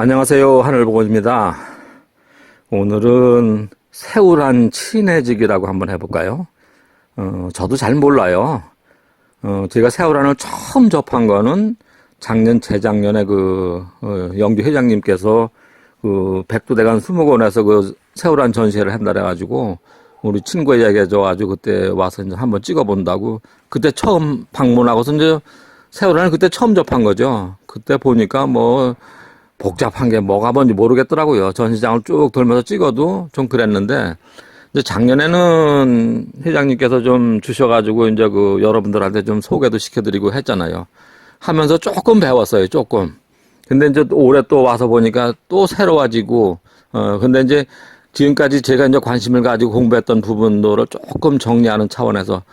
안녕하세요. 하늘보건입니다. 오늘은 새우란 친해지기라고 한번 해볼까요? 저도 잘 몰라요. 제가 새우란을 처음 접한 거는 재작년에 영주 회장님께서 백두대간 수목원에서 새우란 전시회를 한다 해가지고 우리 친구 이야기해줘가지고 그때 와서 이제 한번 찍어본다고 그때 처음 방문하고서 이제 새우란을 그때 처음 접한 거죠. 그때 보니까 복잡한 게 뭐가 뭔지 모르겠더라고요. 전시장을 쭉 돌면서 찍어도 좀 그랬는데, 이제 작년에는 회장님께서 좀 주셔가지고 이제 여러분들한테 좀 소개도 시켜드리고 했잖아요. 하면서 조금 배웠어요, 조금. 근데 이제 올해 또 와서 보니까 또 새로워지고, 근데 이제 지금까지 제가 이제 관심을 가지고 공부했던 부분들을 조금 정리하는 차원에서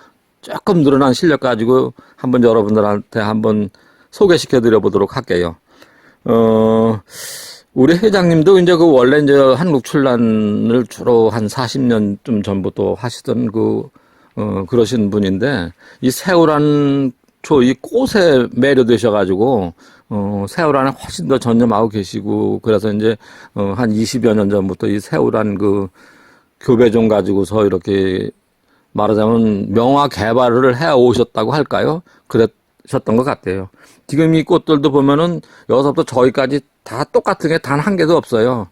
조금 늘어난 실력 가지고 한번 여러분들한테 한번 소개시켜 드려보도록 할게요. 우리 회장님도 이제 원래 이제 한국 출란을 주로 한 40년쯤 전부터 하시던 그러신 분인데, 이 새우란 이 꽃에 매료되셔가지고, 새우란에 훨씬 더 전념하고 계시고, 그래서 이제, 한 20여 년 전부터 이 새우란 교배종 가지고서 이렇게 말하자면 명화 개발을 해 오셨다고 할까요? 그러셨던 것 같아요. 지금 이 꽃들도 보면은 여기서부터 저기까지 다 똑같은 게 단 한 개도 없어요.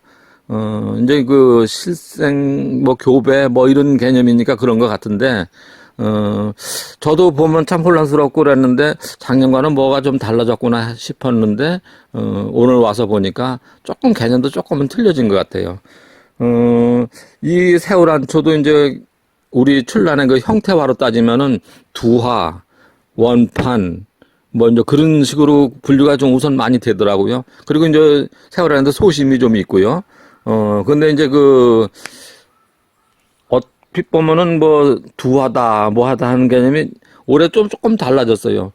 이제 실생, 교배, 이런 개념이니까 그런 것 같은데, 저도 보면 참 혼란스럽고 그랬는데, 작년과는 뭐가 좀 달라졌구나 싶었는데, 오늘 와서 보니까 조금 개념도 조금은 틀려진 것 같아요. 이 새우란초도 이제 우리 출란의 형태화로 따지면은 두화, 원판, 이제 그런 식으로 분류가 좀 우선 많이 되더라고요. 그리고 이제 새우란에도 소심이 좀 있고요. 근데 이제 얼핏 보면은 두화다, 하다 하는 개념이 올해 조금 달라졌어요.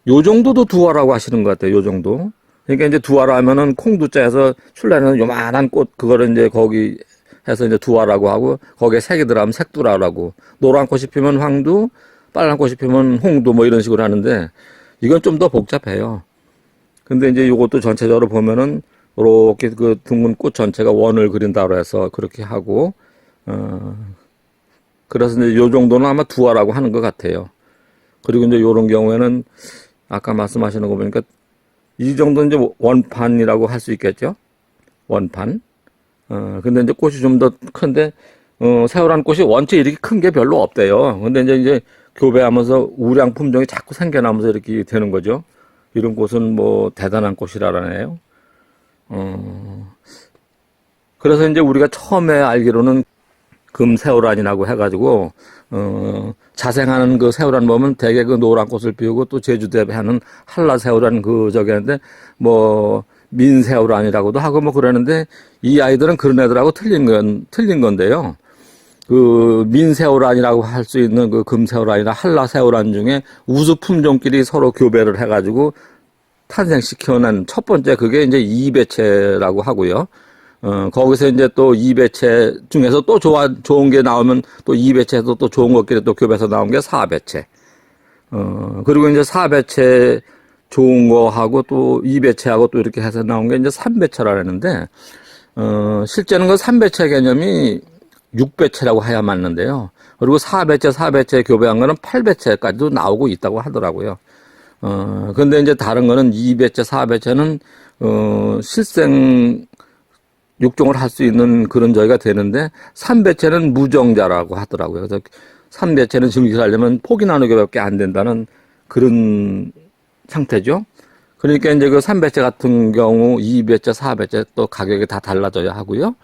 요 정도도 두화라고 하시는 것 같아요, 요 정도. 그러니까 이제 두화라 하면은 콩두자에서 출란에는 요만한 꽃, 그거를 이제 거기 해서 이제 두화라고 하고, 거기에 색이 들어가면 색두라라고. 노란 꽃이 피면 황두, 빨간 꽃이 피면 홍두, 이런 식으로 하는데, 이건 좀 더 복잡해요. 근데 이제 이것도 전체적으로 보면은, 이렇게 둥근 꽃 전체가 원을 그린다고 해서 그렇게 하고, 그래서 이제 요 정도는 아마 두화라고 하는 것 같아요. 그리고 이제 요런 경우에는, 아까 말씀하시는 거 보니까, 이 정도는 이제 원판이라고 할 수 있겠죠? 원판. 근데 이제 꽃이 좀 더 큰데, 새우란 꽃이 원체 이렇게 큰 게 별로 없대요. 근데 이제 교배하면서 우량 품종이 자꾸 생겨나면서 이렇게 되는 거죠. 이런 꽃은 대단한 꽃이라네요. 그래서 이제 우리가 처음에 알기로는 금새우란이라고 해가지고, 자생하는 새우란 보면 대개 노란 꽃을 피우고 또 제주도에 하는 한라새우란 저기인데, 민새우란이라고도 하고 그러는데, 이 아이들은 그런 애들하고 틀린 건데요. 민새우란이라고 할 수 있는 금새우란이나 한라새우란 중에 우수 품종끼리 서로 교배를 해가지고 탄생시켜낸 첫 번째 그게 이제 이배채라고 하고요. 거기서 이제 또 이배채 중에서 또 좋은 게 나오면 또 이배채에서 또 좋은 것끼리 또 교배해서 나온 게 사배채. 그리고 이제 사배채 좋은 거하고 또 이배채하고 또 이렇게 해서 나온 게 이제 삼배채라 그랬는데, 실제는 삼배채 개념이 6배채라고 해야 맞는데요. 그리고 4배채 교배한 거는 8배채까지도 나오고 있다고 하더라고요. 근데 이제 다른 거는 2배채, 4배채는, 실생 육종을 할 수 있는 그런 저희가 되는데, 3배채는 무정자라고 하더라고요. 그래서 3배채는 증식하려면 포기 나누기 밖에 안 된다는 그런 상태죠. 그러니까 이제 3배채 같은 경우 2배채, 4배채 또 가격이 다 달라져야 하고요.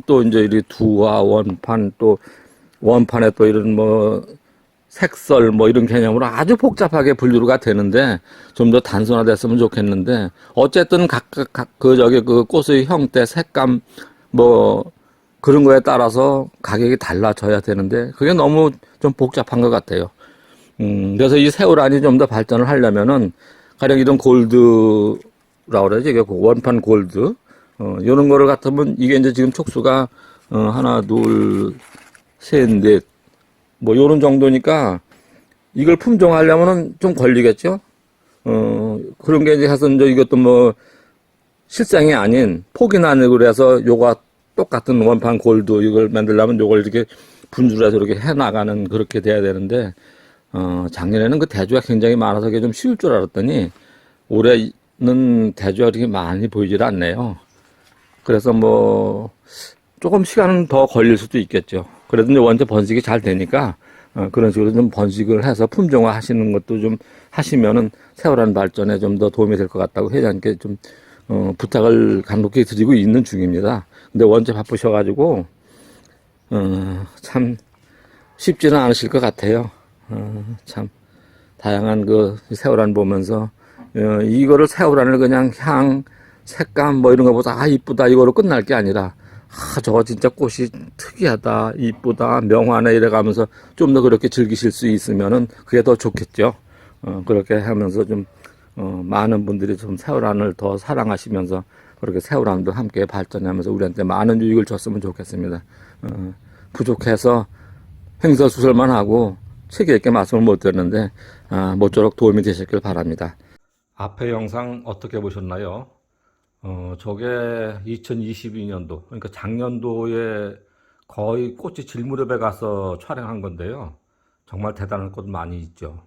또 이제 이 두화, 원판, 또 원판에 또 이런 색설 이런 개념으로 아주 복잡하게 분류가 되는데 좀 더 단순화됐으면 좋겠는데 어쨌든 각각 꽃의 형태, 색감 그런 거에 따라서 가격이 달라져야 되는데 그게 너무 좀 복잡한 것 같아요. 그래서 이 새우란이 좀 더 발전을 하려면은 가령 이런 골드라고 그러죠. 이게 원판 골드. 요런 거를 같으면 이게 이제 지금 촉수가 하나, 둘, 셋, 넷 요런 정도니까 이걸 품종하려면은 좀 걸리겠죠. 그런 게 이제 해서 이제 이것도 실생이 아닌 포기난으로 해서 요가 똑같은 원판 골드 이걸 만들려면 요걸 이렇게 분줄해서 이렇게 해나가는 그렇게 돼야 되는데, 작년에는 그 대주가 굉장히 많아서 그게 좀 쉬울 줄 알았더니 올해는 대주가 그렇게 많이 보이질 않네요. 그래서 뭐 조금 시간은 더 걸릴 수도 있겠죠. 그래도 이제 원체 번식이 잘 되니까 그런 식으로 좀 번식을 해서 품종화 하시는 것도 좀 하시면은 세월한 발전에 좀 더 도움이 될 것 같다고 회장님께 좀 부탁을 간곡히 드리고 있는 중입니다. 근데 원체 바쁘셔가지고 참 쉽지는 않으실 것 같아요. 참 다양한 그 세월안 보면서 이거를 세월안을 그냥 향, 색감 뭐 이런 거보다 아 이쁘다 이거로 끝날 게 아니라 아 저거 진짜 꽃이 특이하다 이쁘다 명화네 이래가면서 좀 더 그렇게 즐기실 수 있으면은 그게 더 좋겠죠. 그렇게 하면서 좀 많은 분들이 좀 세월안을 더 사랑하시면서 그렇게 세월안도 함께 발전하면서 우리한테 많은 유익을 줬으면 좋겠습니다. 부족해서 횡설수설만 하고 체계 있게 말씀을 못 드렸는데 모쪼록 도움이 되셨길 바랍니다. 앞에 영상 어떻게 보셨나요? 저게 2022년도, 그러니까 작년도에 거의 꽃이 질 무렵에 가서 촬영한 건데요. 정말 대단한 꽃 많이 있죠.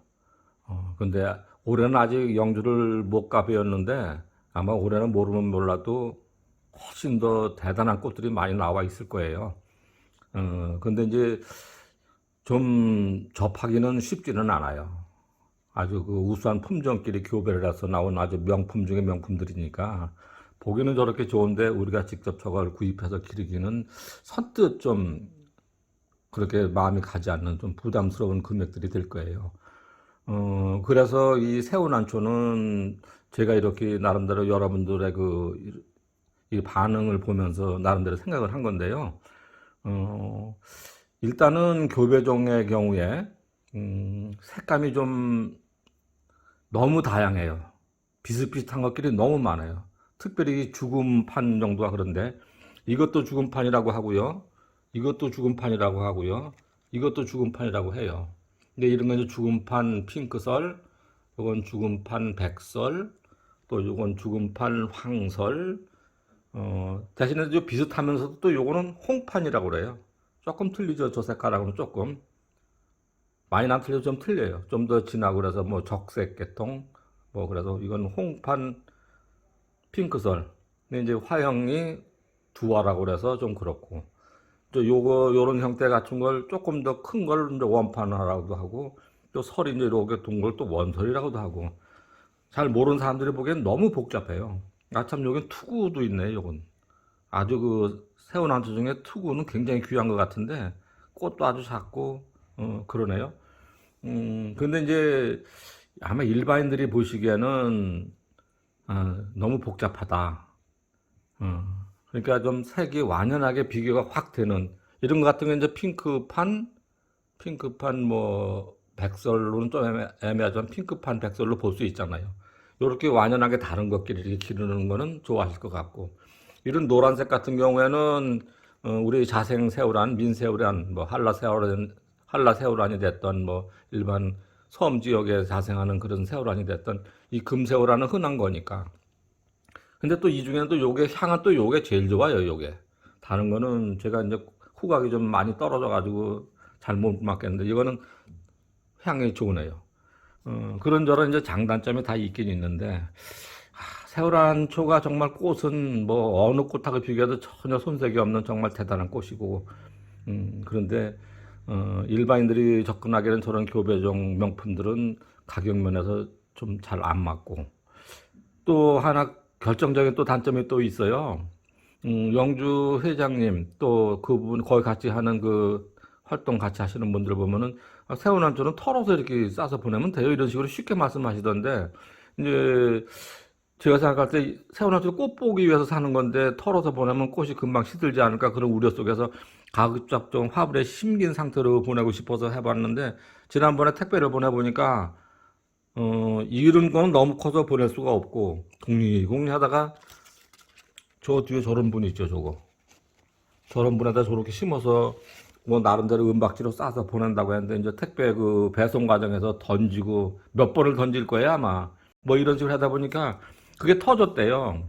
근데 올해는 아직 영주를 못 가보였는데 아마 올해는 모르면 몰라도 훨씬 더 대단한 꽃들이 많이 나와 있을 거예요. 근데 이제 좀 접하기는 쉽지는 않아요. 아주 그 우수한 품종끼리 교배를 해서 나온 아주 명품 중의 명품들이니까 보기는 저렇게 좋은데 우리가 직접 저걸 구입해서 기르기는 선뜻 좀 그렇게 마음이 가지 않는 좀 부담스러운 금액들이 될 거예요. 그래서 이 새우난초는 제가 이렇게 나름대로 여러분들의 이 반응을 보면서 나름대로 생각을 한 건데요. 일단은 교배종의 경우에 색감이 좀 너무 다양해요. 비슷비슷한 것끼리 너무 많아요. 특별히 죽음판 정도가 그런데 이것도 죽음판이라고 하고요. 이것도 죽음판이라고 하고요. 이것도 죽음판이라고 해요. 근데 이런 건 죽음판 핑크설, 이건 죽음판 백설, 또 이건 죽음판 황설. 대신에 좀 비슷하면서도 또 요거는 홍판이라고 그래요. 조금 틀리죠. 저 색깔하고는 조금. 많이 안 틀려도 좀 틀려요. 좀 더 진하고 그래서 뭐 적색 계통, 뭐 그래서 이건 홍판 핑크설. 근데 이제 화형이 두화라고 그래서 좀 그렇고. 또 요런 형태 같은 걸 조금 더 큰 걸 이제 원판화라고도 하고, 또 설이 이제 이렇게 둥걸 또 원설이라고도 하고. 잘 모르는 사람들이 보기엔 너무 복잡해요. 참, 여긴 투구도 있네, 요건. 아주 새우난초 중에 투구는 굉장히 귀한 것 같은데, 꽃도 아주 작고, 그러네요. 근데 이제 아마 일반인들이 보시기에는, 너무 복잡하다. 그러니까 좀 색이 완연하게 비교가 확 되는, 이런 것 같은 게 이제 핑크판 뭐, 백설로는 좀 애매하지만 핑크판 백설로 볼 수 있잖아요. 이렇게 완연하게 다른 것끼리 이렇게 기르는 거는 좋아하실 것 같고, 이런 노란색 같은 경우에는 우리 자생 새우란, 민새우란, 뭐 한라새우란이 됐던 뭐 일반 섬 지역에 자생하는 그런 새우란이 됐던 이 금새우란은 흔한 거니까. 근데 또 이 중에는 또 요게 향은 또 요게 제일 좋아요. 요게 다른 거는 제가 이제 후각이 좀 많이 떨어져 가지고 잘 못 맡겠는데 이거는 향이 좋으네요. 그런저런 이제 장단점이 다 있긴 있는데, 새우란초가 정말 꽃은 뭐 어느 꽃하고 비교해도 전혀 손색이 없는 정말 대단한 꽃이고, 그런데 일반인들이 접근하기에는 저런 교배종 명품들은 가격 면에서 좀 잘 안 맞고, 또 하나 결정적인 또 단점이 또 있어요. 영주 회장님 또 그분 거기 같이 하는 그 활동 같이 하시는 분들 보면은 새우난초는 털어서 이렇게 싸서 보내면 돼요. 이런 식으로 쉽게 말씀하시던데, 이제 제가 생각할 때 새우난초 꽃 보기 위해서 사는 건데 털어서 보내면 꽃이 금방 시들지 않을까 그런 우려 속에서 가급적 좀 화분에 심긴 상태로 보내고 싶어서 해봤는데, 지난번에 택배를 보내보니까 이런 거는 너무 커서 보낼 수가 없고 공리 하다가 저 뒤에 저런 분이 있죠. 저런 분에다 저렇게 심어서 뭐 나름대로 은박지로 싸서 보낸다고 했는데, 이제 택배 그 배송 과정에서 던지고 몇 번을 던질 거예요 아마. 뭐 이런 식으로 하다 보니까 그게 터졌대요.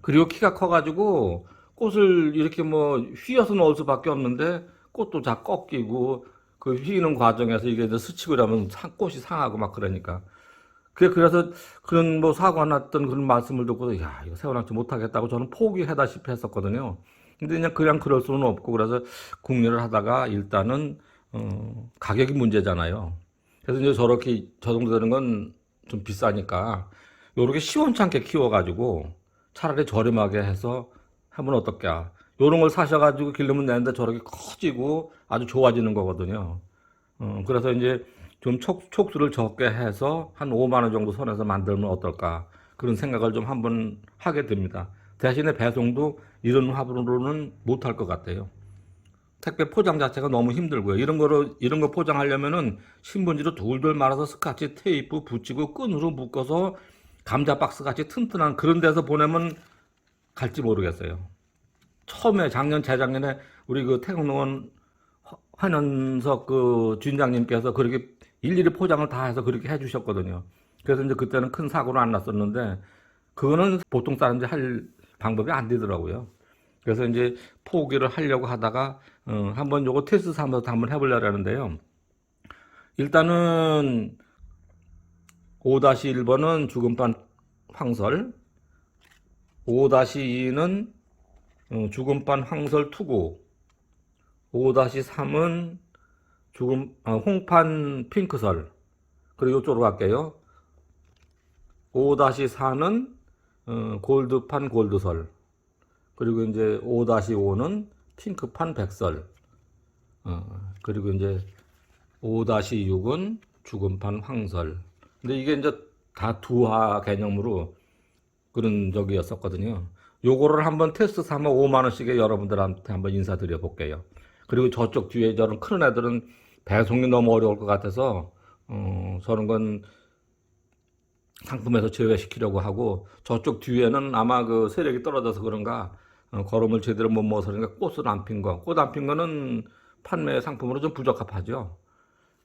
그리고 키가 커가지고 꽃을 이렇게 뭐 휘어서 넣을 수밖에 없는데 꽃도 다 꺾이고 그 휘는 과정에서 이게 이제 스치고 이러면 꽃이 상하고 막 그러니까. 그래서 그런 뭐 사고가 났던 그런 말씀을 듣고서 야, 이거 세월낙치 못하겠다고 저는 포기하다시피 했었거든요. 근데 그냥 그럴 수는 없고 그래서 궁리를 하다가 일단은 가격이 문제잖아요. 그래서 이제 저렇게 저 정도 되는 건 좀 비싸니까 요렇게 시원찮게 키워가지고 차라리 저렴하게 해서 하면 어떨까? 요런 걸 사셔가지고 기르면 되는데 저렇게 커지고 아주 좋아지는 거거든요. 그래서 이제 좀 촉수를 적게 해서 한 5만 원 정도 선에서 만들면 어떨까? 그런 생각을 좀 한번 하게 됩니다. 대신에 배송도 이런 화분으로는 못할 것 같아요. 택배 포장 자체가 너무 힘들고요. 이런 거 포장하려면은 신문지로 돌돌 말아서 스카치 테이프 붙이고 끈으로 묶어서 감자 박스 같이 튼튼한 그런 데서 보내면 갈지 모르겠어요. 처음에 재작년에 우리 그 태국농원 환현석 그 주인장님께서 그렇게 일일이 포장을 다 해서 그렇게 해주셨거든요. 그래서 이제 그때는 큰 사고는 안 났었는데 그거는 보통 사람들이 할 방법이 안 되더라고요. 그래서 이제 포기를 하려고 하다가 한번 요거 테스트 삼아서 한번 해보려고 하는데요. 일단은 5-1번은 죽음판 황설, 5-2는 죽음판 황설 투구, 5-3은 홍판 핑크설, 그리고 이쪽으로 갈게요. 5-4는 골드판 골드설, 그리고 이제 5-5는 핑크판 백설, 그리고 이제 5-6은 죽음판 황설. 근데 이게 이제 다 두화 개념으로 그런 적이었었거든요. 요거를 한번 테스트 삼아 5만 원씩에 여러분들한테 한번 인사드려 볼게요. 그리고 저쪽 뒤에 저런 큰 애들은 배송이 너무 어려울 것 같아서 저런 건 상품에서 제외시키려고 하고 저쪽 뒤에는 아마 그 세력이 떨어져서 그런가 걸음을 제대로 못 먹어서 그런가 꽃을 안 핀 거, 꽃 안 핀 거는 판매 상품으로 좀 부적합하죠.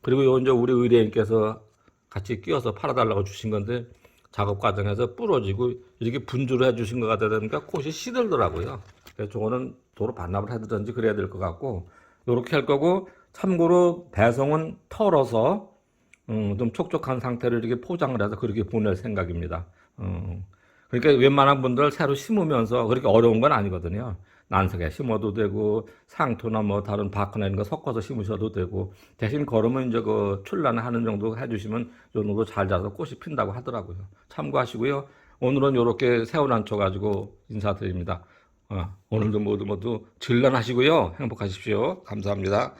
그리고 요 이제 우리 의뢰인께서 같이 끼워서 팔아달라고 주신 건데 작업 과정에서 부러지고 이렇게 분주를 해주신 것 같다 보니까 꽃이 시들더라고요. 그래서 저거는 도로 반납을 해드든지 그래야 될 것 같고 요렇게 할 거고 참고로 배송은 털어서 좀 촉촉한 상태로 이렇게 포장을 해서 그렇게 보낼 생각입니다. 그러니까 웬만한 분들 새로 심으면서 그렇게 어려운 건 아니거든요. 난석에 심어도 되고 상토나 뭐 다른 바크나 이런 거 섞어서 심으셔도 되고 대신 걸으면 이제 그 출란하는 정도 해주시면 요 정도 잘 자라서 꽃이 핀다고 하더라고요. 참고하시고요. 오늘은 이렇게 새우난초 가지고 인사드립니다. 오늘도 모두 질란하시고요. 행복하십시오. 감사합니다.